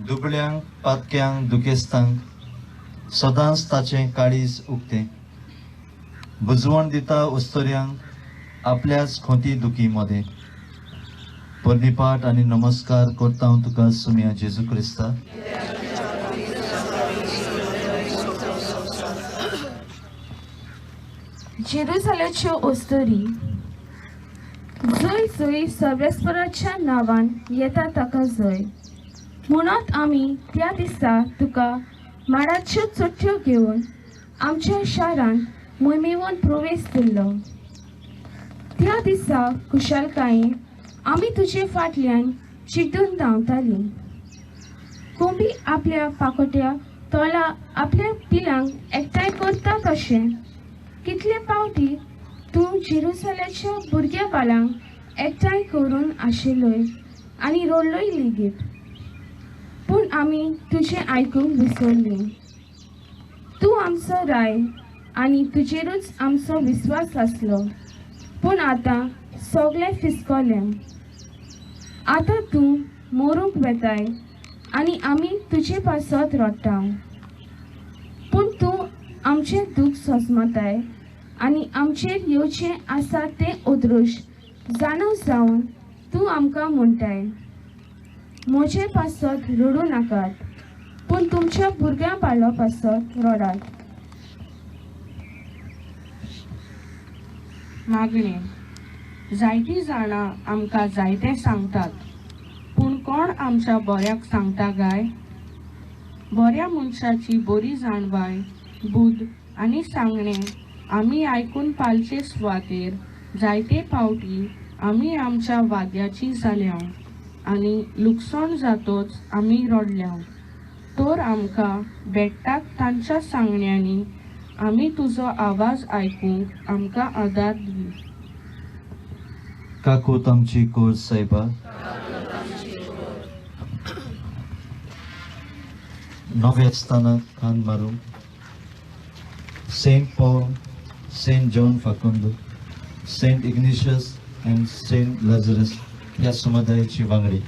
दुबळ्यांक पातक्यांक दुखेस्तांक सदांच ताचें काळीज उक्तें बुजवण दिता उस्तोर्यांक आपल्याच खोंती दुखी मदें परनिपाट आनी नमस्कार करता हांव तुका सुम्या जेजू क्रिस्ता. जेरुसलेमच्यो ओस्तोरी जंय जंय सर्वेस्पराच्या नांवान येता ताका जय म्हणत आमी त्या दिसा तुका माडाच्यो चुट्ट्यो घेवन आमच्या शारान मोहिमेवन प्रवेश दिल्लो. त्या दिसा कुशलकायेन आमी तुजे फाटल्यान चिड्डून धांवतालीं. कोंबी आपल्या पाकोट्या तोला आपल्या पिलांक एकठांय करता तशें कितले पावटी तूं जेरुसलेमच्या भुरग्या बालांक एकठांय करून आशिल्लोय आनी रडलोय लेगीत. पूण आमी तुजें आयकूंक विसरलीं. तूं आमचो राय आनी तुजेरूच आमचो विस्वास आसलो. पूण आतां सगळें फिसकोलें. आतां तूं मरूंक वेताय आनी आमी तुजे पासत रडटा. पूण तूं आमचें दूख सोजमताय आनी आमचेर येवचें आसा तें ओद्रूश जाणव जावन तूं आमकां म्हणटाय म्हजे पासत रडूं नाकात पूण तुमच्या भुरग्यां बालो पासत रडात. मागणें जायतीं जाणां आमकां जायतें सांगतात पूण कोण आमच्या बऱ्याक सांगता गाय. बऱ्या मनशाची बरी जाणवाय बुद आनी सांगणें आमी आयकून पालचे सुवातेर जायते फावटी आमी आमच्या वाद्याची जाल्या आनी लुकसाण जातोच आमी रडल्या. तर आमकां भेटतात तांच्या सांगण्यांनी आमी तुजो आवाज आयकूंक आमकां आदार दी. काकूत आमची कोर सायबा, नव्या स्थानाक कान मारूंक Saint Paul, Saint John Facundo, Saint Ignatius and Saint Lazarus ह्या समुदायाची वांगडी